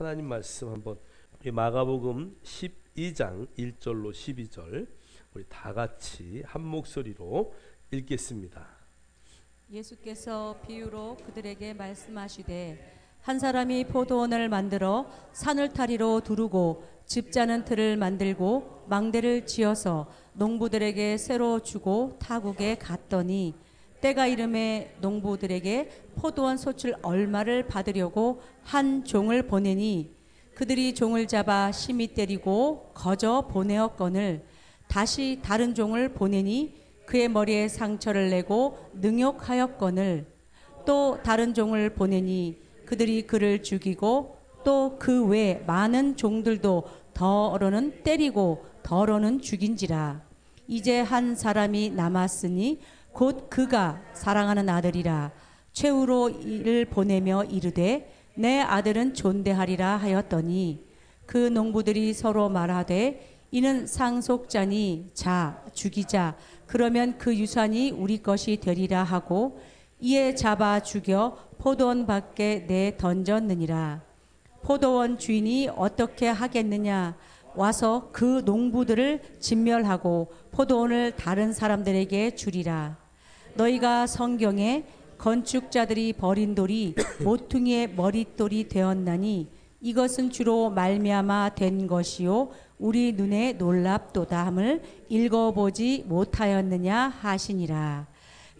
하나님 말씀 한번 마가복음 12장 1절로 12절 우리 다 같이 한 목소리로 읽겠습니다. 예수께서 비유로 그들에게 말씀하시되 한 사람이 포도원을 만들어 산울타리로 두르고 즙자는 틀을 만들고 망대를 지어서 농부들에게 새로 주고 타국에 갔더니 때가 이름에 농부들에게 포도원 소출 얼마를 받으려고 한 종을 보내니 그들이 종을 잡아 심히 때리고 거저 보내었거늘 다시 다른 종을 보내니 그의 머리에 상처를 내고 능욕하였거늘 또 다른 종을 보내니 그들이 그를 죽이고 또 그 외 많은 종들도 더러는 때리고 더러는 죽인지라. 이제 한 사람이 남았으니 곧 그가 사랑하는 아들이라. 최후로 이를 보내며 이르되 내 아들은 존대하리라 하였더니 그 농부들이 서로 말하되 이는 상속자니 자 죽이자 그러면 그 유산이 우리 것이 되리라 하고 이에 잡아 죽여 포도원 밖에 내 던졌느니라. 포도원 주인이 어떻게 하겠느냐? 와서 그 농부들을 진멸하고 포도원을 다른 사람들에게 주리라. 너희가 성경에 건축자들이 버린 돌이 모퉁이의 머릿돌이 되었나니 이것은 주로 말미암아 된 것이요 우리 눈에 놀랍도다 함을 읽어보지 못하였느냐 하시니라.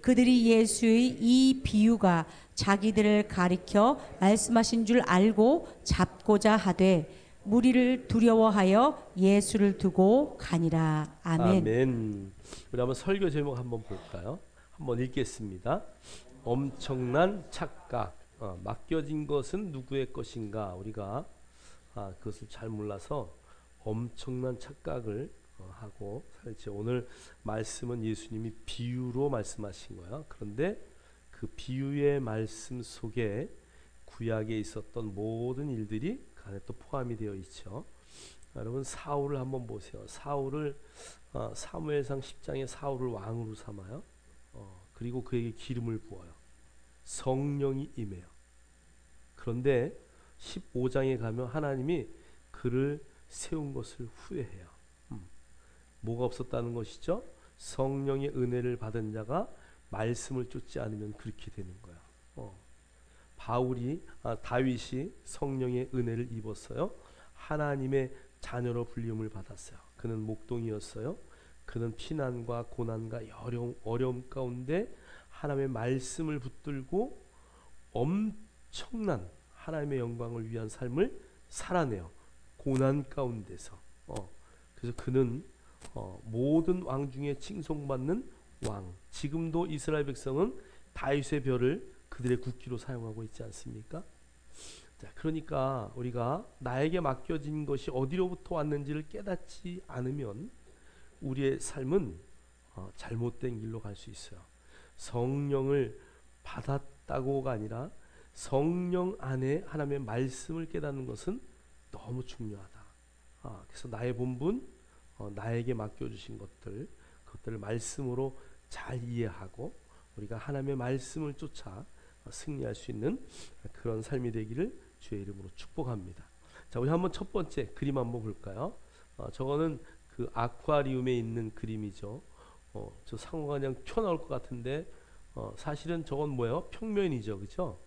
그들이 예수의 이 비유가 자기들을 가리켜 말씀하신 줄 알고 잡고자 하되 무리를 두려워하여 예수를 두고 가니라. 아멘. 아멘. 우리 한번 설교 제목 한번 볼까요? 한번 읽겠습니다. 엄청난 착각. 맡겨진 것은 누구의 것인가? 우리가 그것을 잘 몰라서 엄청난 착각을 하고 살지. 오늘 말씀은 예수님이 비유로 말씀하신 거야. 그런데 그 비유의 말씀 속에 구약에 있었던 모든 일들이 그 안에 또 포함이 되어 있죠. 여러분 사울을 한번 보세요. 사울을 사무엘상 10장에 사울을 왕으로 삼아요. 그리고 그에게 기름을 부어요. 성령이 임해요. 그런데 15장에 가면 하나님이 그를 세운 것을 후회해요. 뭐가 없었다는 것이죠? 성령의 은혜를 받은 자가 말씀을 쫓지 않으면 그렇게 되는 거야. 다윗이 성령의 은혜를 입었어요. 하나님의 자녀로 불림을 받았어요. 그는 목동이었어요. 그는 피난과 고난과 어려움 가운데 하나님의 말씀을 붙들고 엄청난 하나님의 영광을 위한 삶을 살아내요. 고난 가운데서. 그래서 그는 모든 왕 중에 칭송받는 왕. 지금도 이스라엘 백성은 다윗의 별을 그들의 국기로 사용하고 있지 않습니까? 자, 그러니까 우리가 나에게 맡겨진 것이 어디로부터 왔는지를 깨닫지 않으면 우리의 삶은 잘못된 길로 갈 수 있어요. 성령을 받았다고가 아니라 성령 안에 하나님의 말씀을 깨닫는 것은 너무 중요하다. 그래서 나의 본분, 나에게 맡겨주신 그것들을 말씀으로 잘 이해하고 우리가 하나님의 말씀을 쫓아 승리할 수 있는 그런 삶이 되기를 주의 이름으로 축복합니다. 자, 우리 한번 첫 번째 그림 한번 볼까요? 저거는 그 아쿠아리움에 있는 그림이죠. 저 상어가 그냥 튀어나올 것 같은데 사실은 저건 뭐예요? 평면이죠, 그렇죠?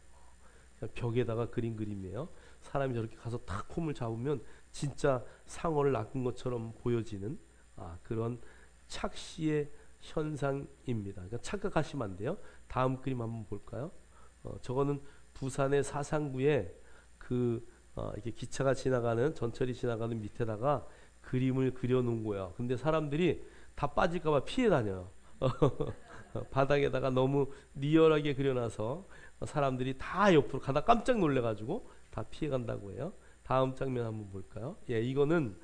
벽에다가 그린 그림이에요. 사람이 저렇게 가서 탁 폼을 잡으면 진짜 상어를 낚은 것처럼 보여지는 그런 착시의 현상입니다. 그러니까 착각하시면 안 돼요. 다음 그림 한번 볼까요? 저거는 부산의 사상구에 이렇게 기차가 지나가는 전철이 지나가는 밑에다가 그림을 그려놓은 거예요. 근데 사람들이 다 빠질까봐 피해 다녀요. 바닥에다가 너무 리얼하게 그려놔서 사람들이 다 옆으로 가다 깜짝 놀래가지고 다 피해 간다고 해요. 다음 장면 한번 볼까요? 예, 이거는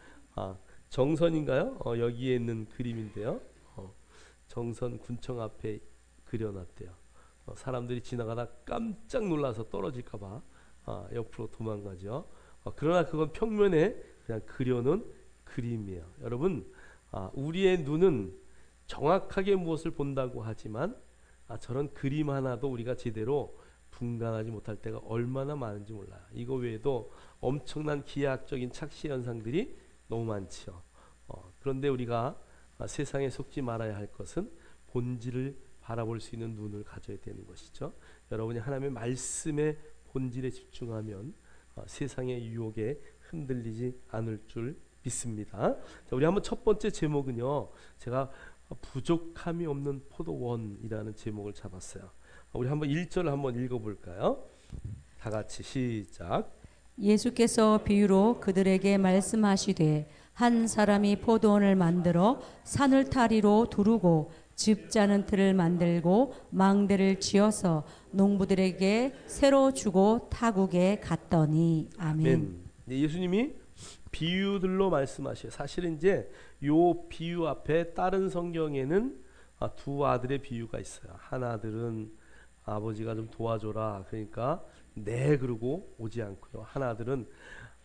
정선인가요? 여기에 있는 그림인데요. 정선 군청 앞에 그려놨대요. 사람들이 지나가다 깜짝 놀라서 떨어질까봐 옆으로 도망가죠. 그러나 그건 평면에 그냥 그려놓은 그림이에요. 여러분, 우리의 눈은 정확하게 무엇을 본다고 하지만 저런 그림 하나도 우리가 제대로 분간하지 못할 때가 얼마나 많은지 몰라요. 이거 외에도 엄청난 기하학적인 착시 현상들이 너무 많죠. 그런데 우리가 세상에 속지 말아야 할 것은 본질을 바라볼 수 있는 눈을 가져야 되는 것이죠. 여러분이 하나님의 말씀의 본질에 집중하면 세상의 유혹에 흔들리지 않을 줄 믿습니다. 자, 우리 한번 첫 번째 제목은요, 제가 부족함이 없는 포도원이라는 제목을 잡았어요. 우리 한번 1절을 한번 읽어볼까요? 다 같이 시작. 예수께서 비유로 그들에게 말씀하시되 한 사람이 포도원을 만들어 산울타리로 두르고 즙 짜는 틀을 만들고 망대를 지어서 농부들에게 새로 주고 타국에 갔더니. 아멘. 예수님이 비유들로 말씀하셔요. 사실은 이제 요 비유 앞에 다른 성경에는 두 아들의 비유가 있어요. 한 아들은 아버지가 좀 도와줘라, 그러니까 네 그러고 오지 않고요. 한 아들은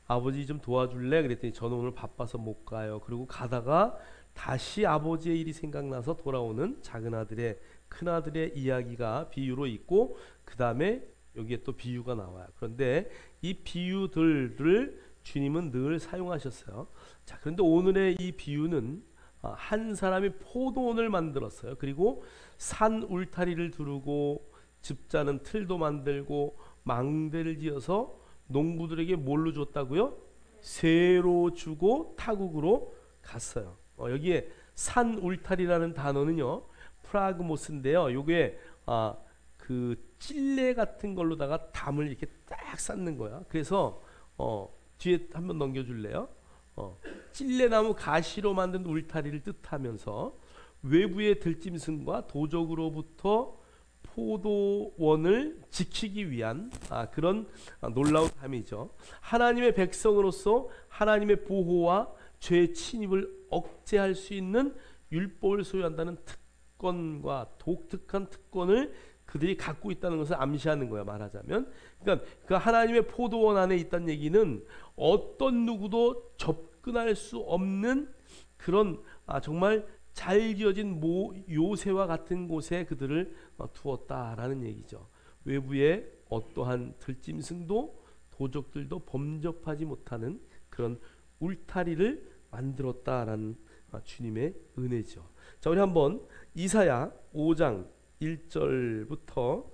아버지 좀 도와줄래? 그랬더니 저는 오늘 바빠서 못 가요. 그리고 가다가 다시 아버지의 일이 생각나서 돌아오는 작은 아들의, 큰 아들의 이야기가 비유로 있고, 그 다음에 여기에 또 비유가 나와요. 그런데 이 비유들을 주님은 늘 사용하셨어요. 자, 그런데 오늘의 이 비유는 한 사람이 포도원을 만들었어요. 그리고 산 울타리를 두르고 즙 짜는 틀도 만들고 망대를 지어서 농부들에게 뭘로 줬다고요? 새로 주고 타국으로 갔어요. 여기에 산 울타리라는 단어는요, 프라그모스인데요. 요게 그 찔레 같은 걸로다가 담을 이렇게 딱 쌓는 거야. 그래서 뒤에 한번 넘겨줄래요? 찔레나무 가시로 만든 울타리를 뜻하면서 외부의 들짐승과 도적으로부터 포도원을 지키기 위한 그런 놀라운 담이죠. 하나님의 백성으로서 하나님의 보호와 죄의 침입을 억제할 수 있는 율법을 소유한다는 특권과 독특한 특권을 그들이 갖고 있다는 것을 암시하는 거야, 말하자면. 그러니까 그 하나님의 포도원 안에 있다는 얘기는 어떤 누구도 접근할 수 없는 그런 정말 잘 지어진 요새와 같은 곳에 그들을 두었다라는 얘기죠. 외부에 어떠한 들짐승도 도적들도 범접하지 못하는 그런 울타리를 만들었다라는 주님의 은혜죠. 자, 우리 한번 이사야 5장 1절부터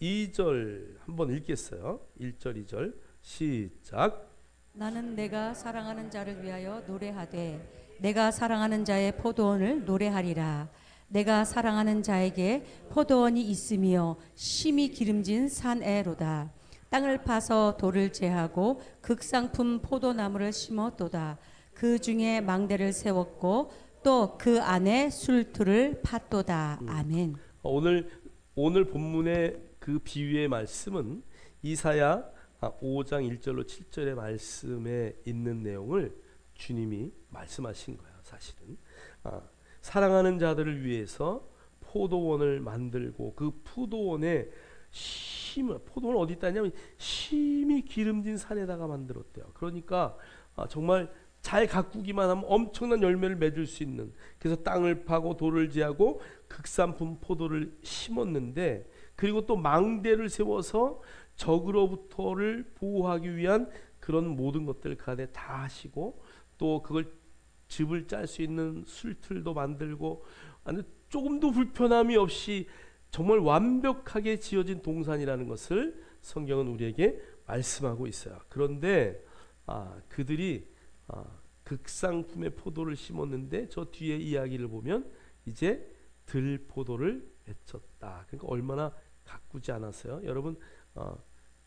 2절 한번 읽겠어요. 1절 2절 시작. 나는 내가 사랑하는 자를 위하여 노래하되 내가 사랑하는 자의 포도원을 노래하리라. 내가 사랑하는 자에게 포도원이 있으며 심히 기름진 산에로다. 땅을 파서 돌을 제하고 극상품 포도나무를 심었도다. 그 중에 망대를 세웠고 또 그 안에 술틀을 팠도다. 아멘. 오늘 본문의 그 비유의 말씀은 이사야 5장 1절로 7절의 말씀에 있는 내용을 주님이 말씀하신 거예요. 사실은 사랑하는 자들을 위해서 포도원을 만들고 그 포도원에 포도원 어디 있다냐면 심히 기름진 산에다가 만들었대요. 그러니까 정말 잘 가꾸기만 하면 엄청난 열매를 맺을 수 있는, 그래서 땅을 파고 돌을 제하고 극산품 포도를 심었는데, 그리고 또 망대를 세워서 적으로부터를 보호하기 위한 그런 모든 것들을 그 안에 다 하시고, 또 그걸 즙을 짤 수 있는 술틀도 만들고, 조금도 불편함이 없이 정말 완벽하게 지어진 동산이라는 것을 성경은 우리에게 말씀하고 있어요. 그런데 그들이 극상품의 포도를 심었는데 저 뒤에 이야기를 보면 이제 들포도를 맺혔다. 그러니까 얼마나 가꾸지 않았어요. 여러분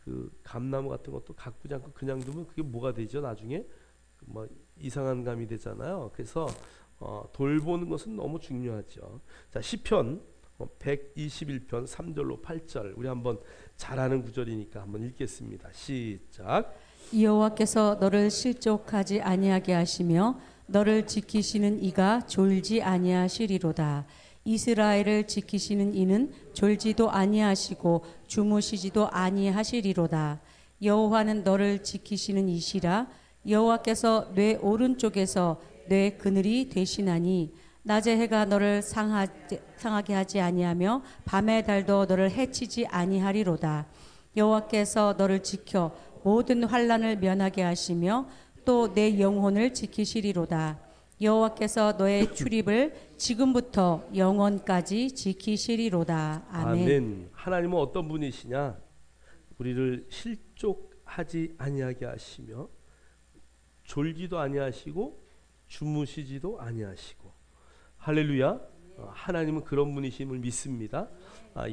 그 감나무 같은 것도 가꾸지 않고 그냥 두면 그게 뭐가 되죠? 나중에 뭐 이상한 감이 되잖아요. 그래서 돌보는 것은 너무 중요하죠. 자, 시편 121편 3절로 8절 우리 한번 잘 아는 구절이니까 한번 읽겠습니다. 시작. 여호와께서 너를 실족하지 아니하게 하시며 너를 지키시는 이가 졸지 아니하시리로다. 이스라엘을 지키시는 이는 졸지도 아니하시고 주무시지도 아니하시리로다. 여호와는 너를 지키시는 이시라. 여호와께서 뇌 오른쪽에서 뇌 그늘이 되시나니 낮의 해가 너를 상하게 하지 아니하며 밤의 달도 너를 해치지 아니하리로다. 여호와께서 너를 지켜 모든 환난을 면하게 하시며 또 내 영혼을 지키시리로다. 여호와께서 너의 출입을 지금부터 영원까지 지키시리로다. 아멘. 아멘. 하나님은 어떤 분이시냐? 우리를 실족하지 아니하게 하시며 졸지도 아니하시고 주무시지도 아니하시고. 할렐루야. 하나님은 그런 분이심을 믿습니다.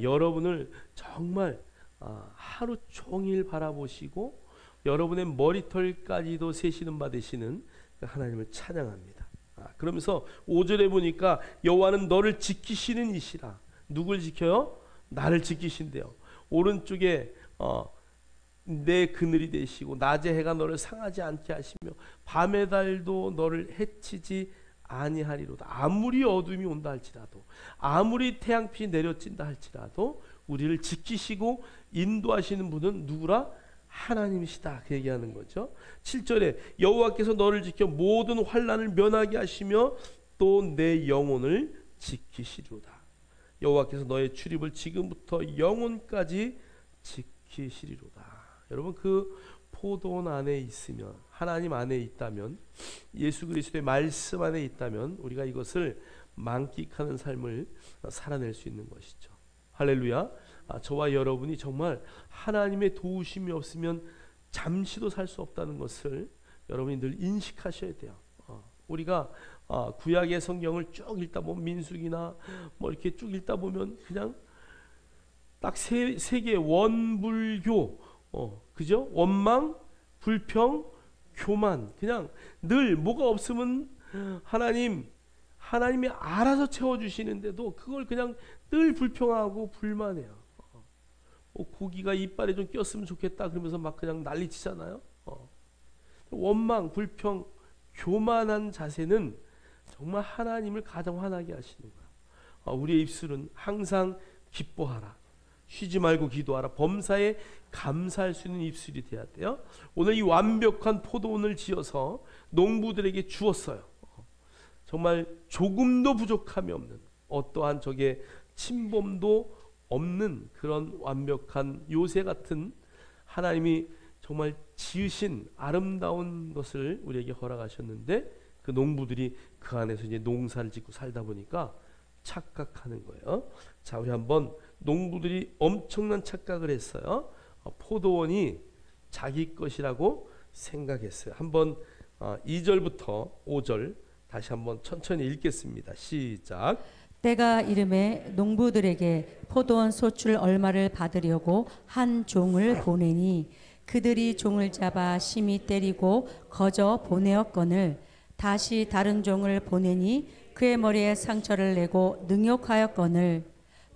여러분을 정말 하루 종일 바라보시고 여러분의 머리털까지도 세시는 받으시는 하나님을 찬양합니다. 그러면서 5절에 보니까 여호와는 너를 지키시는 이시라. 누굴 지켜요? 나를 지키신대요. 오른쪽에 내 그늘이 되시고 낮의 해가 너를 상하지 않게 하시며 밤의 달도 너를 해치지 아니하리로다. 아무리 어둠이 온다 할지라도, 아무리 태양빛이 내려진다 할지라도 우리를 지키시고 인도하시는 분은 누구라? 하나님이시다. 그 얘기하는 거죠. 7절에 여호와께서 너를 지켜 모든 환난을 면하게 하시며 또 내 영혼을 지키시리로다. 여호와께서 너의 출입을 지금부터 영혼까지 지키시리로다. 여러분, 그 포도원 안에 있으면, 하나님 안에 있다면, 예수 그리스도의 말씀 안에 있다면 우리가 이것을 만끽하는 삶을 살아낼 수 있는 것이죠. 할렐루야. 저와 여러분이 정말 하나님의 도우심이 없으면 잠시도 살 수 없다는 것을 여러분이 늘 인식하셔야 돼요. 우리가 구약의 성경을 쭉 읽다 보면 민수기나 뭐 이렇게 쭉 읽다 보면 그냥 딱 세 개의 원불교, 그죠? 원망, 불평, 교만. 그냥 늘 뭐가 없으면 하나님이 알아서 채워주시는데도 그걸 그냥 늘 불평하고 불만해요. 고기가 이빨에 좀 꼈으면 좋겠다 그러면서 막 그냥 난리치잖아요. 원망, 불평, 교만한 자세는 정말 하나님을 가장 화나게 하시는 거야. 우리의 입술은 항상 기뻐하라, 쉬지 말고 기도하라, 범사에 감사할 수 있는 입술이 돼야 돼요. 오늘 이 완벽한 포도원을 지어서 농부들에게 주었어요. 정말 조금도 부족함이 없는, 어떠한 적의 침범도 없는 그런 완벽한 요새 같은 하나님이 정말 지으신 아름다운 것을 우리에게 허락하셨는데, 그 농부들이 그 안에서 이제 농사를 짓고 살다 보니까 착각하는 거예요. 자, 우리 한번, 농부들이 엄청난 착각을 했어요. 포도원이 자기 것이라고 생각했어요. 한번 2절부터 5절 다시 한번 천천히 읽겠습니다. 시작. 때가 이름에 농부들에게 포도원 소출 얼마를 받으려고 한 종을 보내니 그들이 종을 잡아 심히 때리고 거저 보내었거늘 다시 다른 종을 보내니 그의 머리에 상처를 내고 능욕하였거늘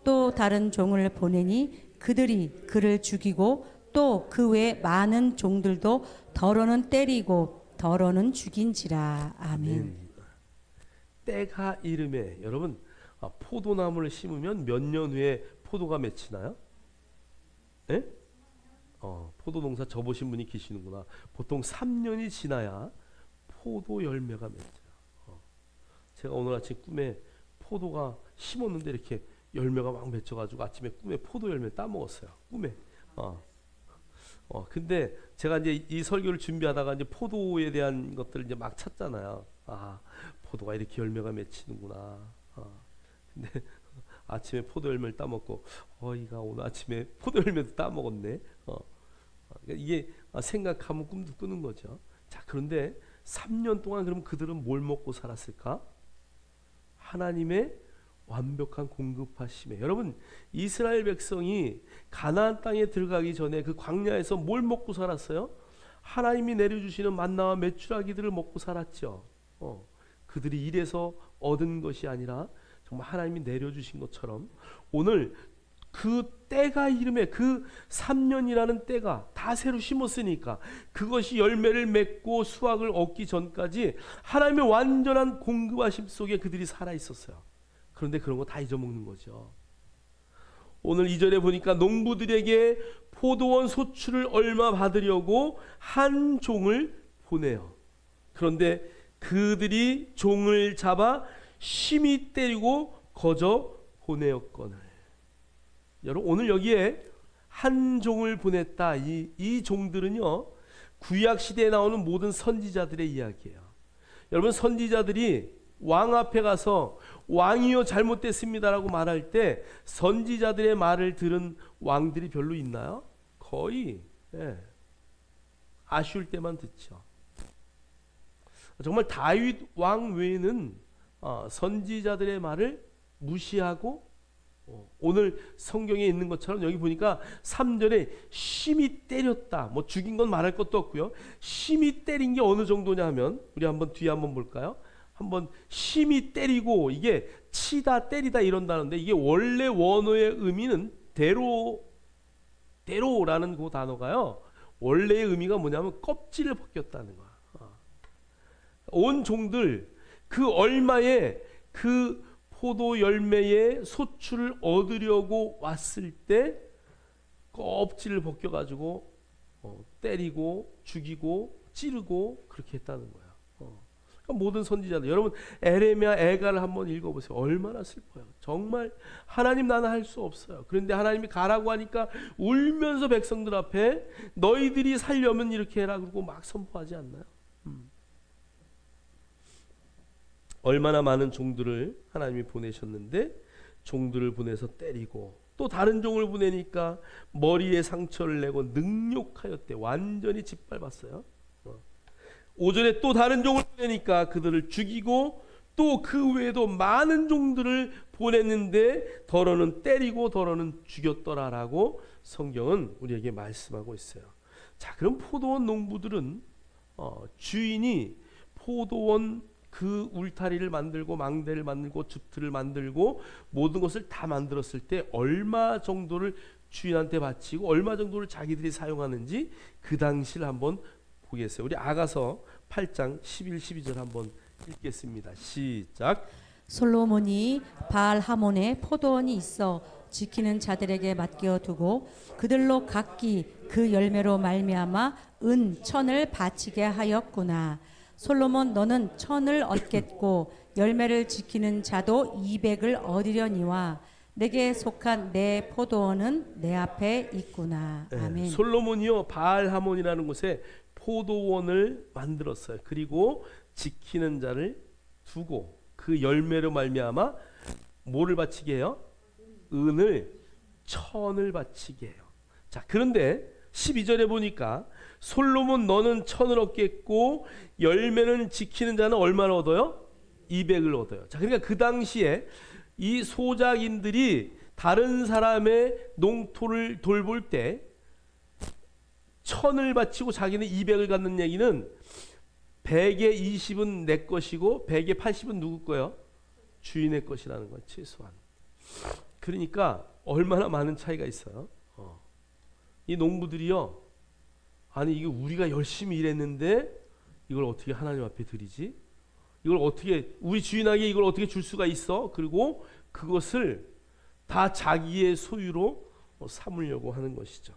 또 다른 종을 보내니 그들이 그를 죽이고 또 그 외 많은 종들도 더러는 때리고 더러는 죽인지라. 아멘. 때가 이름에, 여러분, 포도나무를 심으면 몇 년 후에 포도가 맺히나요? 예? 포도 농사 접으신 분이 계시는구나. 보통 3년이 지나야 포도 열매가 맺혀요. 제가 오늘 아침 꿈에 포도가 심었는데 이렇게 열매가 막 맺혀가지고 아침에 꿈에 포도 열매 따먹었어요. 꿈에. 근데 제가 이제 이 설교를 준비하다가 이제 포도에 대한 것들을 이제 막 찾잖아요. 포도가 이렇게 열매가 맺히는구나. 근데 아침에 포도 열매를 따먹고, 어이가 오늘 아침에 포도 열매도 따먹었네. 이게 생각하면 꿈도 꾸는 거죠. 자, 그런데 3년 동안 그럼 그들은 뭘 먹고 살았을까? 하나님의 완벽한 공급하심에. 여러분, 이스라엘 백성이 가나안 땅에 들어가기 전에 그 광야에서 뭘 먹고 살았어요? 하나님이 내려주시는 만나와 메추라기들을 먹고 살았죠. 그들이 일해서 얻은 것이 아니라 정말 하나님이 내려주신 것처럼 오늘 그 때가 이름에, 그 3년이라는 때가 다 새로 심었으니까 그것이 열매를 맺고 수확을 얻기 전까지 하나님의 완전한 공급하심 속에 그들이 살아 있었어요. 그런데 그런 거 다 잊어먹는 거죠. 오늘 2절에 보니까 농부들에게 포도원 소출을 얼마 받으려고 한 종을 보내요. 그런데 그들이 종을 잡아 심히 때리고 거저 보내었거늘. 여러분 오늘 여기에 한 종을 보냈다. 이 종들은요 구약 시대에 나오는 모든 선지자들의 이야기예요. 여러분 선지자들이 왕 앞에 가서 왕이요 잘못됐습니다라고 말할 때 선지자들의 말을 들은 왕들이 별로 있나요? 거의 아쉬울 때만 듣죠. 정말 다윗 왕 외에는 선지자들의 말을 무시하고 오늘 성경에 있는 것처럼 여기 보니까 3절에 심히 때렸다. 뭐 죽인 건 말할 것도 없고요. 심히 때린 게 어느 정도냐 하면 우리 한번 뒤에 한번 볼까요? 한번 심히 때리고 이게 치다 때리다 이런다는데 이게 원래 원어의 의미는 대로라는 그 단어가요. 원래의 의미가 뭐냐면 껍질을 벗겼다는 거야. 온 종들 그 얼마에 그 포도 열매의 소출을 얻으려고 왔을 때 껍질을 벗겨가지고 때리고 죽이고 찌르고 그렇게 했다는 거예요. 그러니까 모든 선지자들 여러분 에레미야 애가를 한번 읽어보세요. 얼마나 슬퍼요. 정말 하나님 나는 할 수 없어요. 그런데 하나님이 가라고 하니까 울면서 백성들 앞에 너희들이 살려면 이렇게 해라 그러고 막 선포하지 않나요? 얼마나 많은 종들을 하나님이 보내셨는데 종들을 보내서 때리고 또 다른 종을 보내니까 머리에 상처를 내고 능욕하였대. 완전히 짓밟았어요. 5절에 또 다른 종을 보내니까 그들을 죽이고 또 그 외에도 많은 종들을 보냈는데 더러는 때리고 더러는 죽였더라라고 성경은 우리에게 말씀하고 있어요. 자, 그럼 포도원 농부들은 주인이 포도원 그 울타리를 만들고 망대를 만들고 줍틀을 만들고 모든 것을 다 만들었을 때 얼마 정도를 주인한테 바치고 얼마 정도를 자기들이 사용하는지 그 당시를 한번 보겠어요. 우리 아가서 8장 11, 12절 한번 읽겠습니다. 시작. 솔로몬이 바알 하몬에 포도원이 있어 지키는 자들에게 맡겨두고 그들로 각기 그 열매로 말미암아 은 1000을 바치게 하였구나. 솔로몬 너는 1000을 얻겠고 열매를 지키는 자도 200을 얻으려니와 내게 속한 내 포도원은 내 앞에 있구나. 아멘. 솔로몬이요 바알 하몬이라는 곳에 포도원을 만들었어요. 그리고 지키는 자를 두고 그 열매로 말미암아 뭐를 바치게 해요? 은을 1000을 바치게 해요. 자, 그런데 12절에 보니까 솔로몬 너는 1000을 얻겠고 열매는 지키는 자는 얼마를 얻어요? 200을 얻어요. 자, 그러니까 그 당시에 이 소작인들이 다른 사람의 농토를 돌볼 때 1000을 바치고 자기는 200을 갖는 얘기는 100의 20은 내 것이고 100의 80은 누구 거예요? 주인의 것이라는 거예요. 최소한. 그러니까 얼마나 많은 차이가 있어요. 이 농부들이요, 아니 이게 우리가 열심히 일했는데 이걸 어떻게 하나님 앞에 드리지? 이걸 어떻게 우리 주인에게 이걸 어떻게 줄 수가 있어? 그리고 그것을 다 자기의 소유로 삼으려고 하는 것이죠.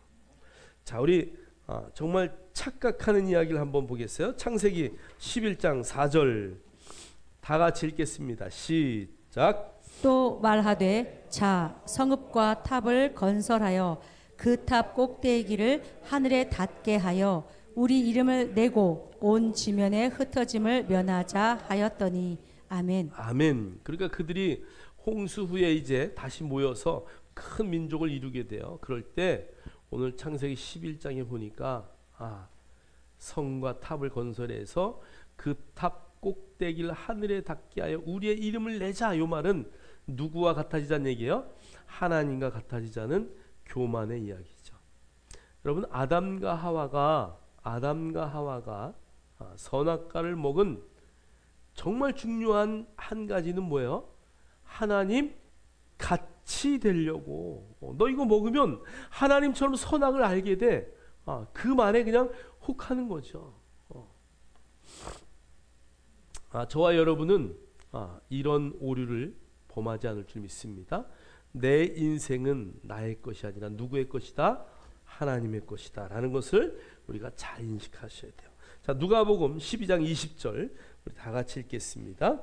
자, 우리 정말 착각하는 이야기를 한번 보겠어요. 창세기 11장 4절 다 같이 읽겠습니다. 시작. 또 말하되 자 성읍과 탑을 건설하여 그 탑 꼭대기를 하늘에 닿게 하여 우리 이름을 내고 온 지면에 흩어짐을 면하자 하였더니 아멘. 아멘. 그러니까 그들이 홍수 후에 이제 다시 모여서 큰 민족을 이루게 돼요. 그럴 때 오늘 창세기 11장에 보니까 성과 탑을 건설해서 그 탑 꼭대기를 하늘에 닿게 하여 우리의 이름을 내자. 이 말은 누구와 같아지자는 얘기예요? 하나님과 같아지자는 교만의 이야기죠. 여러분 아담과 하와가 선악과를 먹은 정말 중요한 한 가지는 뭐예요? 하나님 같이 되려고. 너 이거 먹으면 하나님처럼 선악을 알게 돼. 그 말에 그냥 혹하는 거죠. 저와 여러분은 이런 오류를 범하지 않을 줄 믿습니다. 내 인생은 나의 것이 아니라 누구의 것이다? 하나님의 것이다 라는 것을 우리가 잘 인식하셔야 돼요. 자, 누가복음 12장 20절 우리 다 같이 읽겠습니다.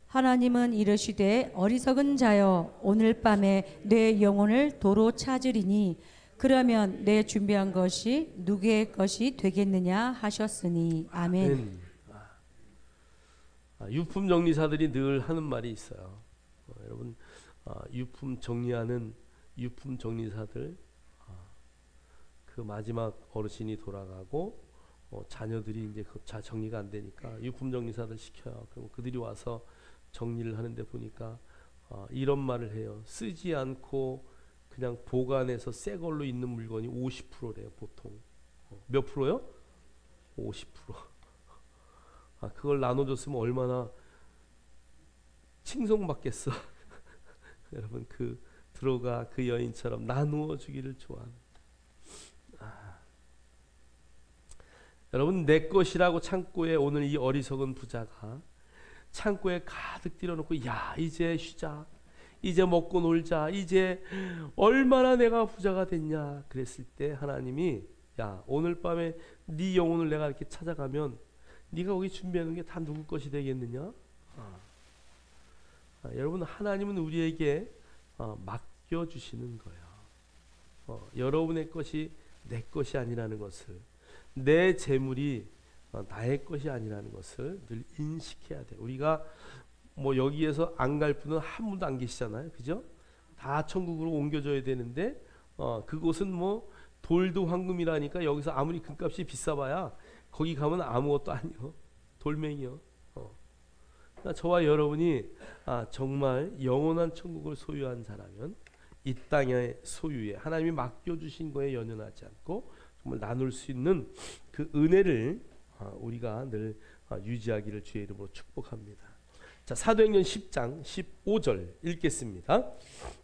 하나님은 이르시되 어리석은 자여 오늘 밤에 내 영혼을 도로 찾으리니 그러면 내 준비한 것이 누구의 것이 되겠느냐 하셨으니 아멘. 유품 정리사들이 늘 하는 말이 있어요. 여러분 유품 정리하는 유품 정리사들 그 마지막 어르신이 돌아가고 자녀들이 이제 자 정리가 안 되니까 유품 정리사들 시켜요. 그럼 그들이 와서 정리를 하는데 보니까 이런 말을 해요. 쓰지 않고 그냥 보관해서 새 걸로 있는 물건이 50%래요. 보통 몇 프로요? 50%. 그걸 나눠줬으면 얼마나 칭송받겠어. 여러분 그 들어가 그 여인처럼 나누어 주기를 좋아하는. 여러분 내 것이라고 창고에 오늘 이 어리석은 부자가 창고에 가득 띄워놓고 야 이제 쉬자, 이제 먹고 놀자, 이제 얼마나 내가 부자가 됐냐 그랬을 때 하나님이 야 오늘 밤에 네 영혼을 내가 이렇게 찾아가면 네가 거기 준비하는 게 다 누구 것이 되겠느냐? 여러분 하나님은 우리에게 맡겨주시는 거예요. 여러분의 것이 내 것이 아니라는 것을, 내 재물이 나의 것이 아니라는 것을 늘 인식해야 돼요. 우리가 뭐 여기에서 안 갈 분은 한 분도 안 계시잖아요. 그죠? 다 천국으로 옮겨져야 되는데 그곳은 뭐 돌도 황금이라니까 여기서 아무리 금값이 비싸봐야 거기 가면 아무것도 아니요. 돌멩이요. 그러니까 저와 여러분이 정말 영원한 천국을 소유한 자라면 이 땅의 소유에 하나님이 맡겨주신 거에 연연하지 않고 정말 나눌 수 있는 그 은혜를 우리가 늘 유지하기를 주의 이름으로 축복합니다. 자, 사도행전 10장 15절 읽겠습니다.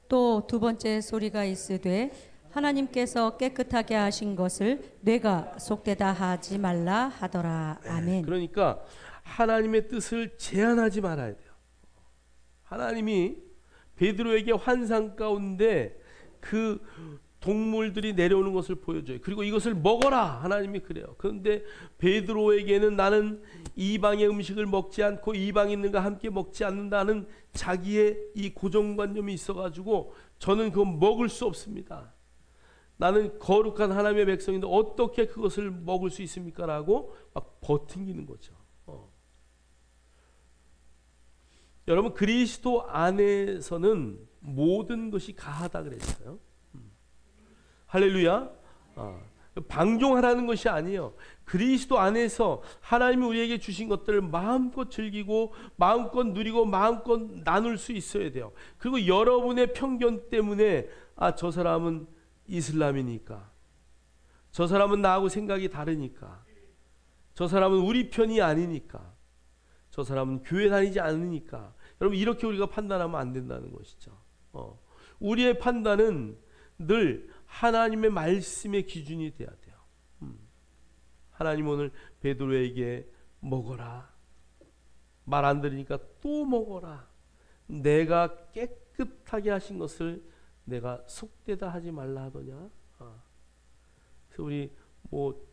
또 두 번째 소리가 있으되 하나님께서 깨끗하게 하신 것을 뇌가 속되다 하지 말라 하더라. 아멘. 그러니까 하나님의 뜻을 제한하지 말아야 돼요. 하나님이 베드로에게 환상 가운데 그 동물들이 내려오는 것을 보여줘요. 그리고 이것을 먹어라 하나님이 그래요. 그런데 베드로에게는 나는 이방의 음식을 먹지 않고 이방인들과 함께 먹지 않는다는 자기의 이 고정관념이 있어가지고 저는 그거 먹을 수 없습니다. 나는 거룩한 하나님의 백성인데 어떻게 그것을 먹을 수 있습니까? 라고 막 버팅기는 거죠. 여러분 그리스도 안에서는 모든 것이 가하다 그랬어요. 할렐루야. 방종하라는 것이 아니에요. 그리스도 안에서 하나님이 우리에게 주신 것들을 마음껏 즐기고 마음껏 누리고 마음껏 나눌 수 있어야 돼요. 그리고 여러분의 편견 때문에 저 사람은 이슬람이니까, 저 사람은 나하고 생각이 다르니까, 저 사람은 우리 편이 아니니까, 저 사람은 교회 다니지 않으니까, 여러분 이렇게 우리가 판단하면 안 된다는 것이죠. 우리의 판단은 늘 하나님의 말씀의 기준이 돼야 돼요. 하나님 오늘 베드로에게 먹어라, 말 안 들으니까 또 먹어라, 내가 깨끗하게 하신 것을 내가 속되다 하지 말라 하더냐. 그래서 우리 뭐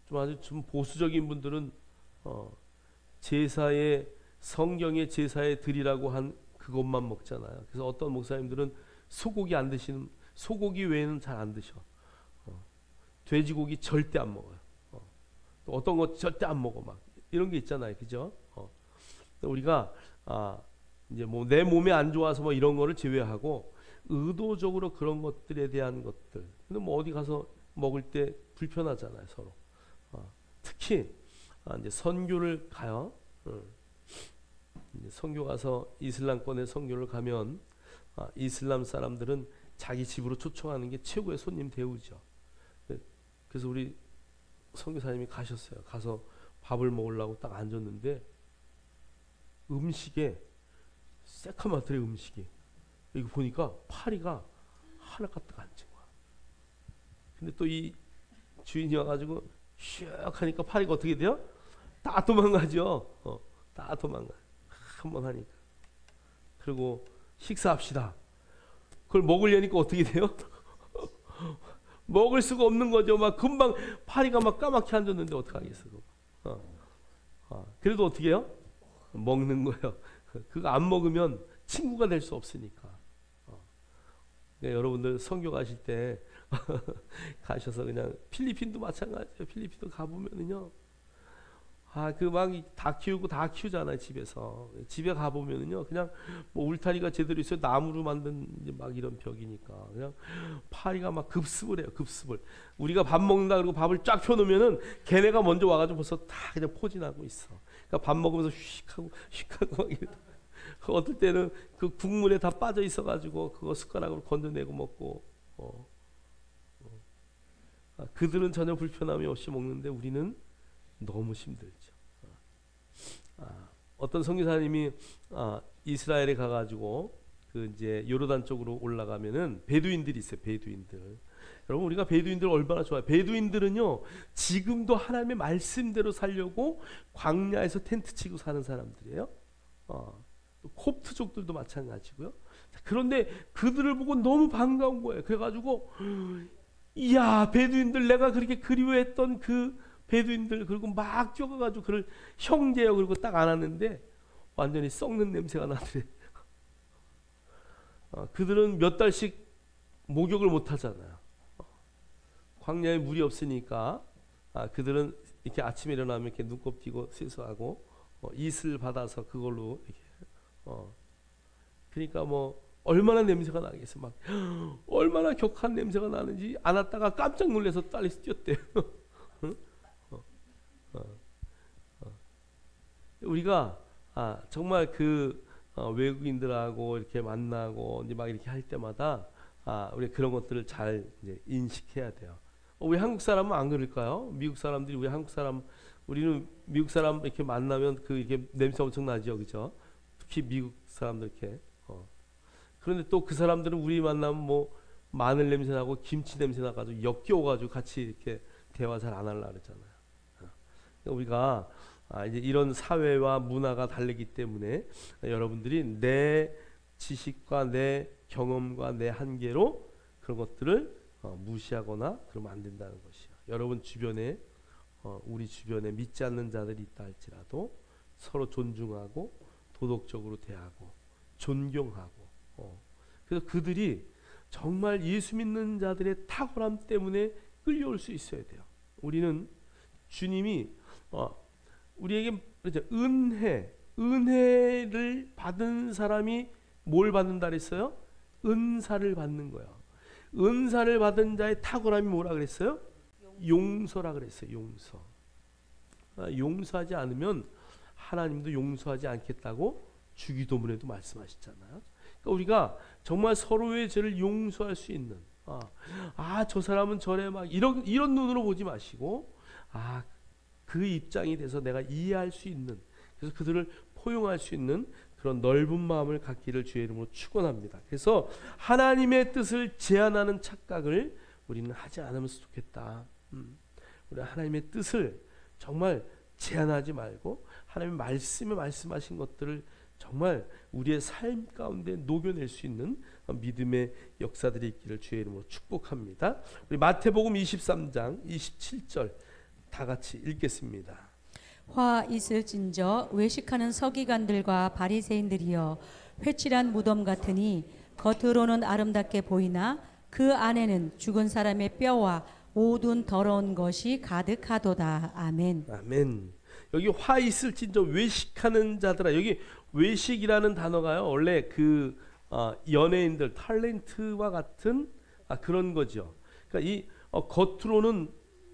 좀 아주 좀 보수적인 분들은 제사에 성경의 제사에 드리라고 한 그것만 먹잖아요. 그래서 어떤 목사님들은 소고기 안 드시는, 소고기 외에는 잘 안 드셔. 돼지고기 절대 안 먹어요. 또 어떤 것 절대 안 먹어 막 이런 게 있잖아요, 그죠? 우리가 이제 뭐 내 몸에 안 좋아서 뭐 이런 거를 제외하고 의도적으로 그런 것들에 대한 것들. 근데 뭐 어디 가서 먹을 때 불편하잖아요, 서로. 특히 이제 선교를 가요. 이제 선교 가서 이슬람권에 선교를 가면 이슬람 사람들은 자기 집으로 초청하는 게 최고의 손님 대우죠. 그래서 우리 선교사님이 가셨어요. 가서 밥을 먹으려고 딱 앉았는데 음식에 새카맣더래. 음식이 이거 보니까 파리가 하나 가득 앉은 거야. 근데 또 이 주인이 와가지고 슉 하니까 파리가 어떻게 돼요? 다 도망가죠. 다 도망가. 한번 하니까. 그리고 식사합시다. 그걸 먹으려니까 어떻게 돼요? 먹을 수가 없는 거죠. 막 금방 파리가 막 까맣게 앉았는데 어떡하겠어. 그래도 어떻게 해요? 먹는 거예요. 그거 안 먹으면 친구가 될 수 없으니까. 그러니까 여러분들 선교 가실 때 가셔서 그냥 필리핀도 마찬가지예요. 필리핀도 가보면은요, 그 막 다 키우고 다 키우잖아요. 집에서 집에 가보면은요, 그냥 뭐 울타리가 제대로 있어요. 나무로 만든 막 이런 벽이니까 그냥 파리가 막 급습을 해요. 급습을. 우리가 밥 먹는다 그러고 밥을 쫙 펴놓으면은 걔네가 먼저 와가지고 벌써 다 그냥 포진하고 있어. 그러니까 밥 먹으면서 휙하고 휙하고 막 이러다. 어떨 때는 그 국물에 다 빠져 있어가지고 그거 숟가락으로 건져내고 먹고. 그들은 전혀 불편함이 없이 먹는데 우리는 너무 힘들죠. 어떤 선교사님이 이스라엘에 가가지고 그 이제 요르단 쪽으로 올라가면은 베두인들이 있어요. 베두인들. 여러분, 우리가 베두인들 얼마나 좋아요. 베두인들은요, 지금도 하나님의 말씀대로 살려고 광야에서 텐트 치고 사는 사람들이에요. 콥트족들도 마찬가지고요. 그런데 그들을 보고 너무 반가운 거예요. 그래가지고 이야, 베두인들, 내가 그렇게 그리워했던 그 베두인들, 그리고 막 뛰어가가지고 그를 형제요 그리고 딱 안았는데 완전히 썩는 냄새가 나더래. 그들은 몇 달씩 목욕을 못 하잖아요. 광야에 물이 없으니까 그들은 이렇게 아침에 일어나면 이렇게 눈곱 띄고 세수하고 이슬 받아서 그걸로 이렇게 그러니까 뭐 얼마나 냄새가 나겠어. 막 얼마나 격한 냄새가 나는지 안 왔다가 깜짝 놀라서 딸이 뛰었대요. 우리가 정말 그 외국인들하고 이렇게 만나고 이제 막 이렇게 할 때마다 우리 그런 것들을 잘 이제 인식해야 돼요. 우리 한국 사람은 안 그럴까요? 미국 사람들이 우리는 미국 사람 이렇게 만나면 그 이렇게 냄새 엄청 나죠, 그죠? 특히 미국 사람들 이렇게. 그런데 또 그 사람들은 우리 만나면 뭐 마늘 냄새 나고 김치 냄새 나가지고 역겨워가지고 같이 이렇게 대화 잘 안 하려고 그러잖아요. 그러니까 우리가 이제 이런 사회와 문화가 다르기 때문에 여러분들이 내 지식과 내 경험과 내 한계로 그런 것들을 무시하거나 그러면 안 된다는 것이요. 여러분 주변에 우리 주변에 믿지 않는 자들이 있다 할지라도 서로 존중하고 도덕적으로 대하고 존경하고 그래서 그들이 정말 예수 믿는 자들의 탁월함 때문에 끌려올 수 있어야 돼요. 우리는 주님이 우리에게 은혜를 받은 사람이 뭘 받는다 그랬어요? 은사를 받는 거예요. 은사를 받은 자의 탁월함이 뭐라 그랬어요? 용서라 그랬어요. 용서. 용서하지 않으면 하나님도 용서하지 않겠다고 주기도문에도 말씀하셨잖아요. 그러니까 우리가 정말 서로의 죄를 용서할 수 있는 저 사람은 저래 막 이런 눈으로 보지 마시고 그 입장이 돼서 내가 이해할 수 있는, 그래서 그들을 포용할 수 있는 그런 넓은 마음을 갖기를 주의 이름으로 축원합니다. 그래서 하나님의 뜻을 제한하는 착각을 우리는 하지 않으면 좋겠다. 우리 하나님의 뜻을 정말 제한하지 말고 하나님의 말씀에 말씀하신 것들을 정말 우리의 삶 가운데 녹여낼 수 있는 믿음의 역사들이 있기를 주의 이름으로 축복합니다. 우리 마태복음 23장 27절 다 같이 읽겠습니다. 화 있을진저 외식하는 서기관들과 바리새인들이여, 회칠한 무덤 같으니 겉으로는 아름답게 보이나 그 안에는 죽은 사람의 뼈와 모든 더러운 것이 가득하도다. 아멘. 아멘. 여기 화 있을진저 외식하는 자들아, 여기 외식이라는 단어가요 원래 그 연예인들 탤런트와 같은 그런 거죠. 그러니까 이 겉으로는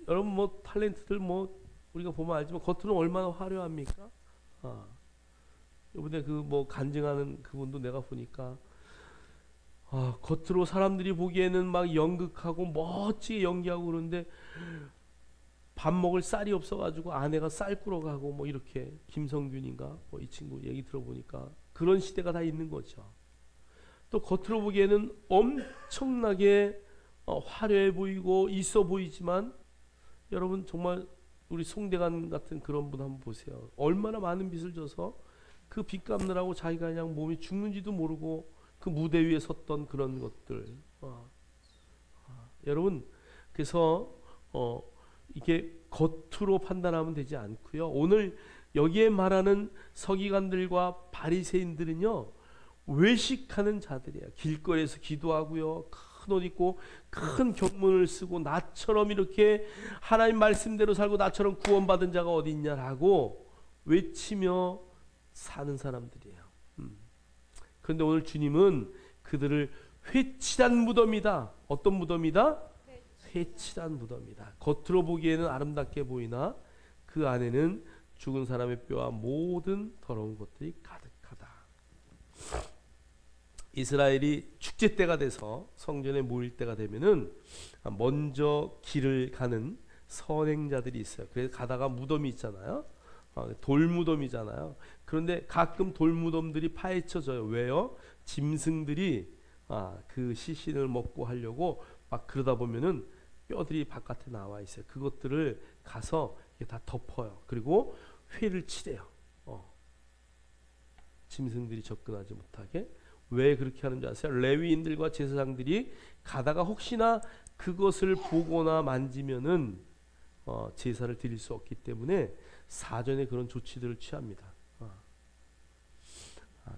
여러분 뭐 탤런트들 뭐 우리가 보면 알지만 겉으로는 얼마나 화려합니까? 이번에 그 뭐 간증하는 그분도 내가 보니까 겉으로 사람들이 보기에는 막 연극하고 멋지게 연기하고 그러는데 밥 먹을 쌀이 없어가지고 아내가 쌀 꾸러 가고 뭐 이렇게 김성균인가 뭐 이 친구 얘기 들어보니까 그런 시대가 다 있는 거죠. 또 겉으로 보기에는 엄청나게 화려해 보이고 있어 보이지만 여러분 정말 우리 송대관 같은 그런 분 한번 보세요. 얼마나 많은 빚을 져서 그 빚 갚느라고 자기가 그냥 몸이 죽는지도 모르고 그 무대 위에 섰던 그런 것들. 여러분 그래서 이게 겉으로 판단하면 되지 않고요. 오늘 여기에 말하는 서기관들과 바리새인들은요, 외식하는 자들이에요. 길거리에서 기도하고요, 큰 옷 입고 큰 경문을 쓰고 나처럼 이렇게 하나님 말씀대로 살고 나처럼 구원받은 자가 어디 있냐라고 외치며 사는 사람들이에요. 그런데 오늘 주님은 그들을 회칠한 무덤이다. 어떤 무덤이다? 회칠한 무덤이다. 겉으로 보기에는 아름답게 보이나 그 안에는 죽은 사람의 뼈와 모든 더러운 것들이 가득하다. 이스라엘이 축제 때가 돼서 성전에 모일 때가 되면은 먼저 길을 가는 선행자들이 있어요. 그래서 가다가 무덤이 있잖아요. 돌무덤이잖아요. 그런데 가끔 돌무덤들이 파헤쳐져요. 왜요? 짐승들이 그 시신을 먹고 하려고 막 그러다 보면은 뼈들이 바깥에 나와 있어요. 그것들을 가서 다 덮어요. 그리고 회를 치대요. 짐승들이 접근하지 못하게. 왜 그렇게 하는 줄 아세요? 레위인들과 제사장들이 가다가 혹시나 그것을 보거나 만지면은 제사를 드릴 수 없기 때문에 사전에 그런 조치들을 취합니다.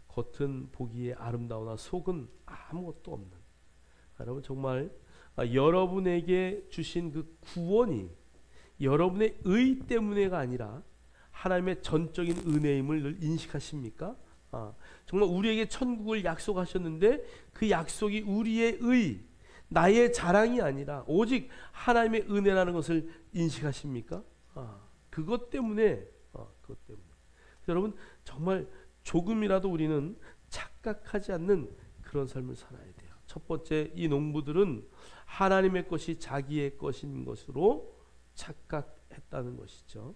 겉은 보기에 아름다우나 속은 아무것도 없는. 여러분 정말 여러분에게 주신 그 구원이 여러분의 의 때문에가 아니라 하나님의 전적인 은혜임을 늘 인식하십니까? 정말 우리에게 천국을 약속하셨는데 그 약속이 우리의 의, 나의 자랑이 아니라 오직 하나님의 은혜라는 것을 인식하십니까? 그것 때문에 여러분 정말 조금이라도 우리는 착각하지 않는 그런 삶을 살아야 돼요. 첫 번째, 이 농부들은 하나님의 것이 자기의 것인 것으로 착각했다는 것이죠.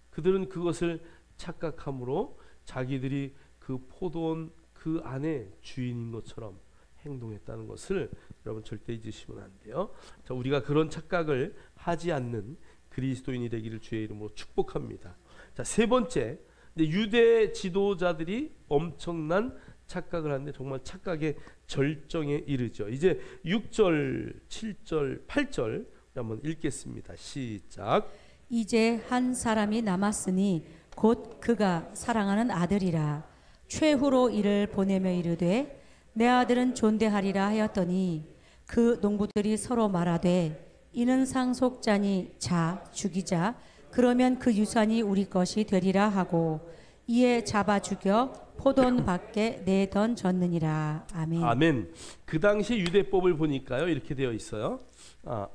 그들은 그것을 착각함으로 자기들이 그 포도원 그 안에 주인인 것처럼 행동했다는 것을 여러분 절대 잊으시면 안 돼요. 자, 우리가 그런 착각을 하지 않는 그리스도인이 되기를 주의 이름으로 축복합니다. 자, 세 번째, 유대 지도자들이 엄청난 착각을 하는데 정말 착각의 절정에 이르죠. 이제 6절, 7절, 8절 한번 읽겠습니다. 시작. 이제 한 사람이 남았으니 곧 그가 사랑하는 아들이라. 최후로 이를 보내며 이르되 내 아들은 존대하리라 하였더니 그 농부들이 서로 말하되 이는 상속자니 자 죽이자. 그러면 그 유산이 우리 것이 되리라 하고 이에 잡아 죽여 포도원 밖에 내던졌느니라. 아멘. 아멘. 그 당시 유대법을 보니까요 이렇게 되어 있어요.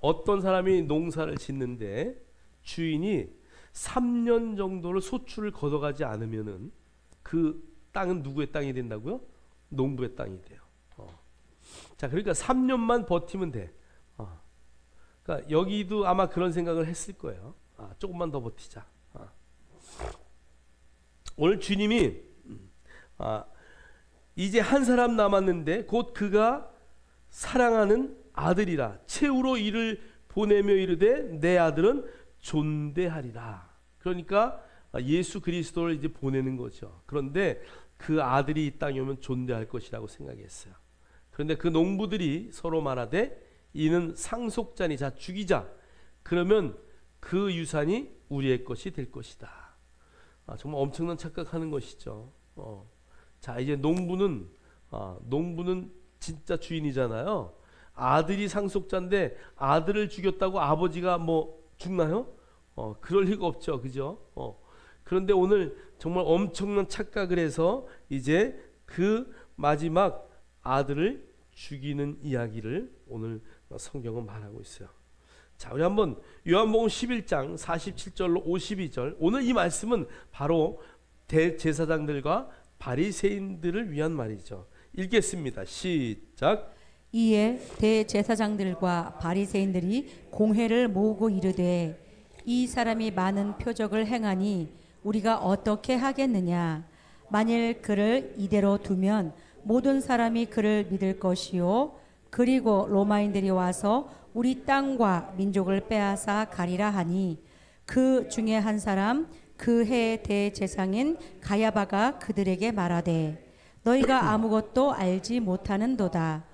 어떤 사람이 농사를 짓는데 주인이 3년 정도를 소출을 걷어가지 않으면은 그 땅은 누구의 땅이 된다고요? 농부의 땅이 돼요. 자, 그러니까 3년만 버티면 돼. 그러니까 여기도 아마 그런 생각을 했을 거예요. 조금만 더 버티자. 오늘 주님이 이제 한 사람 남았는데 곧 그가 사랑하는 아들이라. 최후로 이를 보내며 이르되 내 아들은 존대하리라. 그러니까 예수 그리스도를 이제 보내는 거죠. 그런데 그 아들이 이 땅에 오면 존대할 것이라고 생각했어요. 그런데 그 농부들이 서로 말하되 이는 상속자니 자 죽이자. 그러면 그 유산이 우리의 것이 될 것이다. 정말 엄청난 착각하는 것이죠. 자, 이제 농부는 진짜 주인이잖아요. 아들이 상속자인데 아들을 죽였다고 아버지가 뭐 죽나요? 그럴 리가 없죠. 그죠? 그런데 오늘 정말 엄청난 착각을 해서 이제 그 마지막 아들을 죽이는 이야기를 오늘 성경은 말하고 있어요. 자, 우리 한번 요한복음 11장 47절로 52절. 오늘 이 말씀은 바로 대제사장들과 바리새인들을 위한 말이죠. 읽겠습니다. 시작. 이에 대제사장들과 바리새인들이 공회를 모으고 이르되 이 사람이 많은 표적을 행하니 우리가 어떻게 하겠느냐. 만일 그를 이대로 두면 모든 사람이 그를 믿을 것이요 그리고 로마인들이 와서 우리 땅과 민족을 빼앗아 가리라 하니 그 중에 한 사람 그 해 대제사장인 가야바가 그들에게 말하되 너희가 아무것도 알지 못하는도다.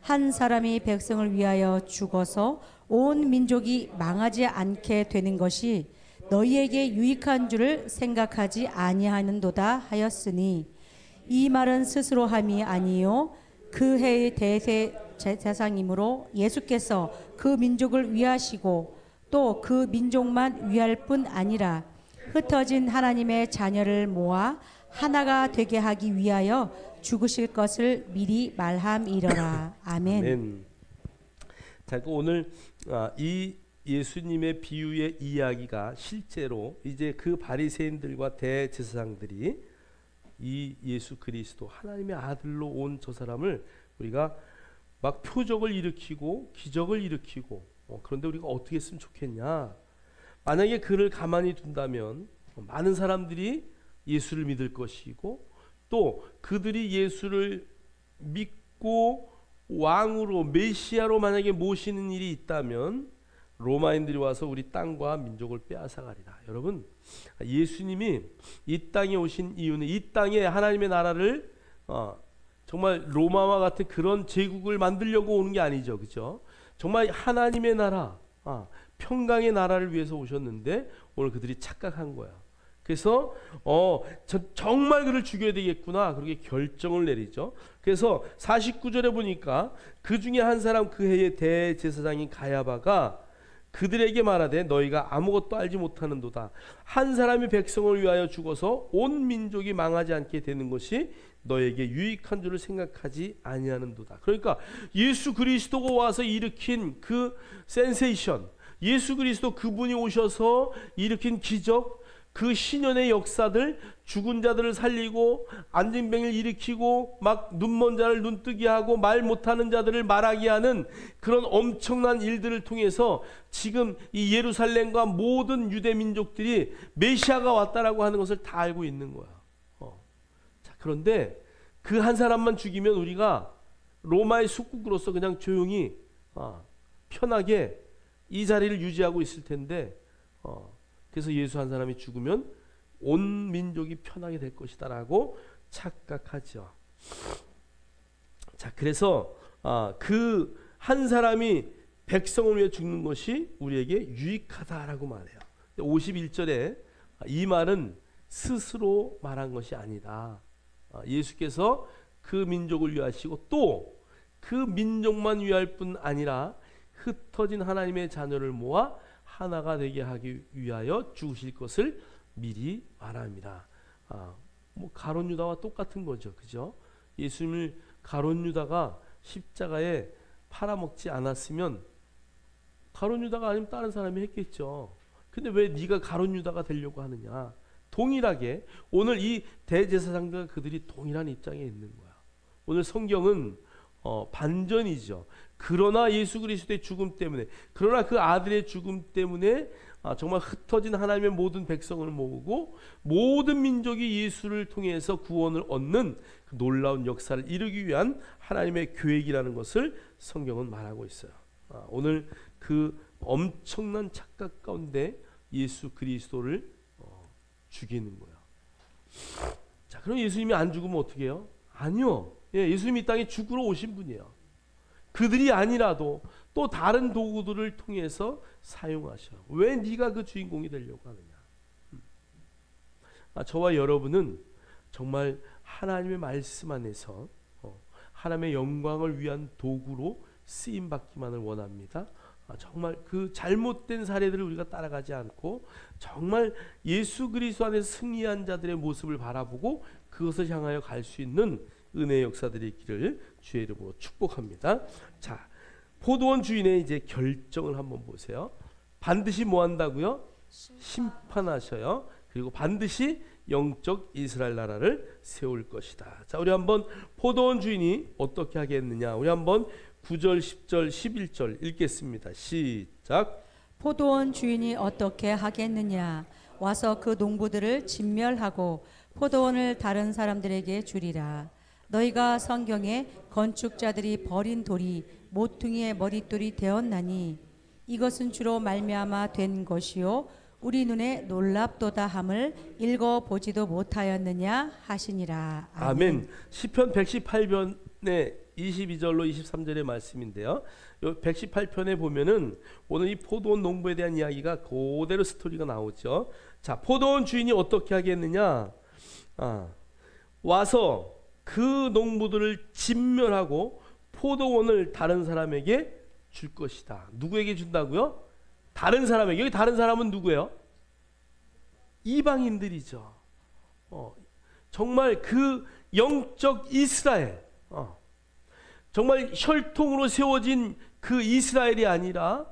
한 사람이 백성을 위하여 죽어서 온 민족이 망하지 않게 되는 것이 너희에게 유익한 줄을 생각하지 아니하는도다 하였으니 이 말은 스스로 함이 아니요 그 해의 대제사장이므로 예수께서 그 민족을 위하시고 또 그 민족만 위할 뿐 아니라 흩어진 하나님의 자녀를 모아 하나가 되게 하기 위하여 죽으실 것을 미리 말함이러라. 아멘. 아멘. 자, 오늘 이 예수님의 비유의 이야기가 실제로 이제 그 바리새인들과 대제사장들이 이 예수 그리스도 하나님의 아들로 온 저 사람을 우리가 막 표적을 일으키고 기적을 일으키고 그런데 우리가 어떻게 했으면 좋겠냐? 만약에 그를 가만히 둔다면 많은 사람들이 예수를 믿을 것이고 또 그들이 예수를 믿고 왕으로 메시아로 만약에 모시는 일이 있다면 로마인들이 와서 우리 땅과 민족을 빼앗아가리라. 여러분, 예수님이 이 땅에 오신 이유는 이 땅에 하나님의 나라를 정말 로마와 같은 그런 제국을 만들려고 오는 게 아니죠, 그렇죠? 정말 하나님의 나라, 평강의 나라를 위해서 오셨는데 오늘 그들이 착각한 거야. 그래서 정말 그를 죽여야 되겠구나 그렇게 결정을 내리죠. 그래서 49절에 보니까 그 중에 한 사람 그 해의 대제사장인 가야바가 그들에게 말하되 너희가 아무것도 알지 못하는도다. 한 사람이 백성을 위하여 죽어서 온 민족이 망하지 않게 되는 것이 너에게 유익한 줄을 생각하지 아니하는도다. 그러니까 예수 그리스도가 와서 일으킨 그 센세이션, 예수 그리스도 그분이 오셔서 일으킨 기적, 그 신년의 역사들, 죽은 자들을 살리고 안진병을 일으키고 막 눈먼 자를 눈뜨게 하고 말 못하는 자들을 말하게 하는 그런 엄청난 일들을 통해서 지금 이 예루살렘과 모든 유대 민족들이 메시아가 왔다라고 하는 것을 다 알고 있는 거야. 자, 그런데 그 한 사람만 죽이면 우리가 로마의 숙국으로서 그냥 조용히 편하게 이 자리를 유지하고 있을 텐데 그래서 예수 한 사람이 죽으면 온 민족이 편하게 될 것이다 라고 착각하죠. 자, 그래서 그 한 사람이 백성을 위해 죽는 것이 우리에게 유익하다라고 말해요. 51절에 이 말은 스스로 말한 것이 아니다. 예수께서 그 민족을 위하시고 또 그 민족만 위할 뿐 아니라 흩어진 하나님의 자녀를 모아 하나가 되게 하기 위하여 죽으실 것을 미리 말합니다. 뭐 가룟 유다와 똑같은 거죠, 그죠? 예수님을 가룟 유다가 십자가에 팔아먹지 않았으면 가룟 유다가 아니면 다른 사람이 했겠죠. 근데 왜 네가 가룟 유다가 되려고 하느냐? 동일하게 오늘 이 대제사장들과 그들이 동일한 입장에 있는 거야. 오늘 성경은 반전이죠. 그러나 예수 그리스도의 죽음 때문에, 그러나 그 아들의 죽음 때문에 정말 흩어진 하나님의 모든 백성을 모으고 모든 민족이 예수를 통해서 구원을 얻는 그 놀라운 역사를 이루기 위한 하나님의 계획이라는 것을 성경은 말하고 있어요. 오늘 그 엄청난 착각 가운데 예수 그리스도를 죽이는 거예요. 자, 그럼 예수님이 안 죽으면 어떻게 해요? 아니요. 예수님이 이 땅에 죽으러 오신 분이에요. 그들이 아니라도 또 다른 도구들을 통해서 사용하셔. 왜 네가 그 주인공이 되려고 하느냐? 저와 여러분은 정말 하나님의 말씀 안에서 하나님의 영광을 위한 도구로 쓰임 받기만을 원합니다. 정말 그 잘못된 사례들을 우리가 따라가지 않고 정말 예수 그리스도 안에서 승리한 자들의 모습을 바라보고 그것을 향하여 갈 수 있는 은혜의 역사들이 있기를 주의 이름으로 축복합니다. 자, 포도원 주인의 이제 결정을 한번 보세요. 반드시 뭐 한다고요? 심판하셔요. 그리고 반드시 영적 이스라엘 나라를 세울 것이다. 자, 우리 한번 포도원 주인이 어떻게 하겠느냐? 우리 한번 9절, 10절, 11절 읽겠습니다. 시작. 포도원 주인이 어떻게 하겠느냐? 와서 그 농부들을 진멸하고 포도원을 다른 사람들에게 주리라. 너희가 성경에 건축자들이 버린 돌이 모퉁이의 머릿돌이 되었나니 이것은 주로 말미암아 된 것이요 우리 눈에 놀랍도다 함을 읽어보지도 못하였느냐 하시니라. 아멘. 시편 118편에 네, 22절로 23절의 말씀인데요. 요 118편에 보면은 오늘 이 포도원 농부에 대한 이야기가 그대로 스토리가 나오죠. 자, 포도원 주인이 어떻게 하겠느냐? 와서 그 농부들을 진멸하고 포도원을 다른 사람에게 줄 것이다. 누구에게 준다고요? 다른 사람에게. 여기 다른 사람은 누구예요? 이방인들이죠. 정말 그 영적 이스라엘, 정말 혈통으로 세워진 그 이스라엘이 아니라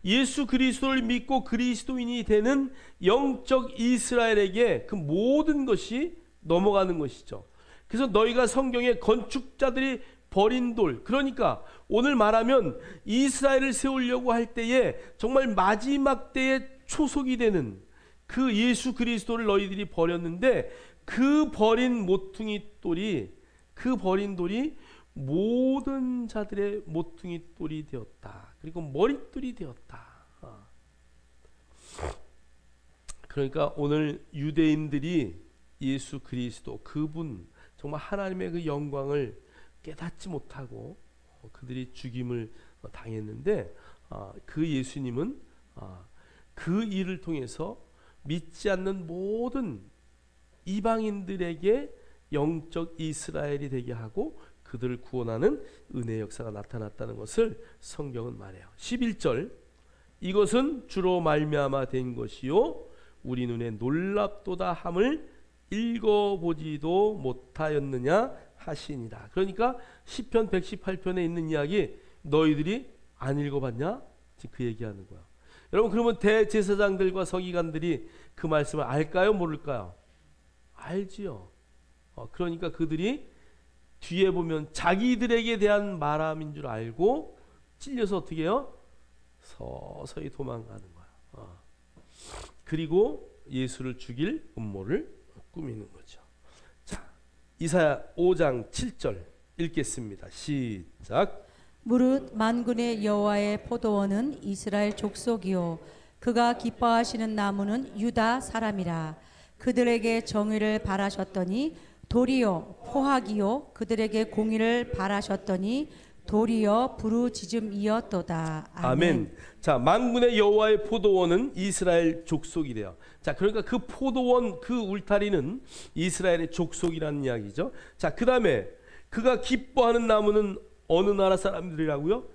예수 그리스도를 믿고 그리스도인이 되는 영적 이스라엘에게 그 모든 것이 넘어가는 것이죠. 그래서 너희가 성경에 건축자들이 버린 돌, 그러니까 오늘 말하면 이스라엘을 세우려고 할 때에 정말 마지막 때의 초석이 되는 그 예수 그리스도를 너희들이 버렸는데, 그 버린 모퉁이 돌이, 그 버린 돌이 모든 자들의 모퉁이 돌이 되었다. 그리고 머릿돌이 되었다. 그러니까 오늘 유대인들이 예수 그리스도, 그분 정말 하나님의 그 영광을 깨닫지 못하고 그들이 죽임을 당했는데, 그 예수님은 그 일을 통해서 믿지 않는 모든 이방인들에게 영적 이스라엘이 되게 하고 그들을 구원하는 은혜의 역사가 나타났다는 것을 성경은 말해요. 11절, 이것은 주로 말미암아 된 것이요 우리 눈에 놀랍도다 함을 읽어보지도 못하였느냐 하시니라. 그러니까 시편 118편에 있는 이야기 너희들이 안 읽어봤냐? 지금 그 얘기하는 거야. 여러분, 그러면 대제사장들과 서기관들이 그 말씀을 알까요? 모를까요? 알지요. 그러니까 그들이 뒤에 보면 자기들에게 대한 말함인 줄 알고 찔려서 어떻게 해요? 서서히 도망가는 거야. 그리고 예수를 죽일 음모를 꾸미는 거죠. 자, 이사야 5장 7절 읽겠습니다. 시작. 무릇 만군의 여호와의 포도원은 이스라엘 족속이요 그가 기뻐하시는 나무는 유다 사람이라. 그들에게 정의를 바라셨더니 도리어 포악이요 그들에게 공의를 바라셨더니 도리어 부르짖음이었도다. 아멘. 자, 만군의 여호와의 포도원은 이스라엘 족속이래요. 자, 그러니까 그 포도원, 그 울타리는 이스라엘의 족속이라는 이야기죠. 자, 그 다음에 그가 기뻐하는 나무는 어느 나라 사람들이라고요?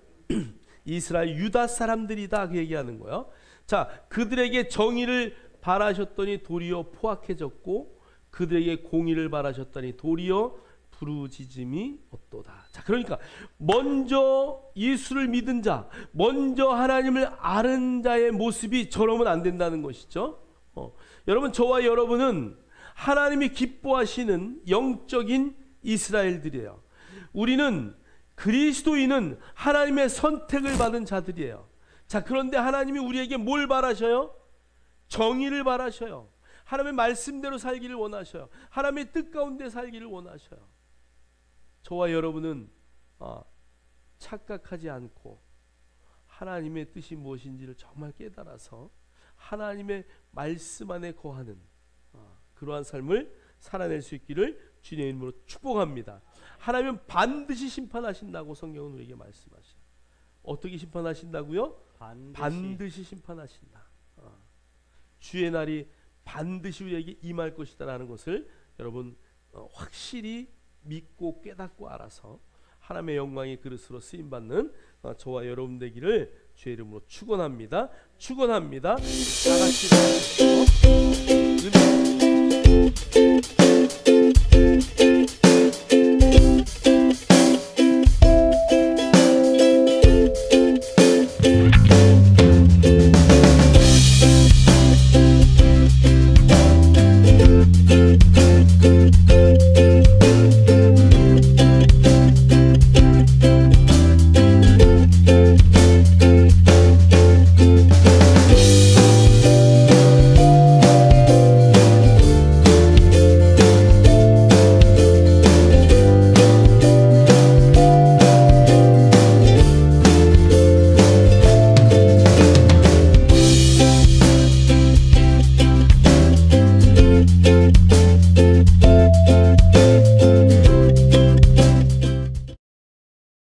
이스라엘 유다 사람들이다, 그 얘기하는 거예요. 자, 그들에게 정의를 바라셨더니 도리어 포악해졌고 그들에게 공의를 바라셨더니 도리어 부르짖음이 없도다. 자, 그러니까 먼저 예수를 믿은 자, 먼저 하나님을 아는 자의 모습이 저러면 안 된다는 것이죠. 여러분, 저와 여러분은 하나님이 기뻐하시는 영적인 이스라엘들이에요. 우리는 그리스도인은 하나님의 선택을 받은 자들이에요. 자, 그런데 하나님이 우리에게 뭘 바라셔요? 정의를 바라셔요. 하나님의 말씀대로 살기를 원하셔요. 하나님의 뜻 가운데 살기를 원하셔요. 저와 여러분은 착각하지 않고 하나님의 뜻이 무엇인지를 정말 깨달아서 하나님의 말씀 안에 거하는 그러한 삶을 살아낼 수 있기를 주님의 이름으로 축복합니다. 하나님은 반드시 심판하신다고 성경은 우리에게 말씀하셔요. 어떻게 심판하신다고요? 반드시 심판하신다. 주의 날이 반드시 우리에게 임할 것이다라는 것을 여러분 확실히 믿고 깨닫고 알아서 하나님의 영광의 그릇으로 쓰임받는 저와 여러분 되기를 주의 이름으로 축원합니다. 축원합니다. 다 같이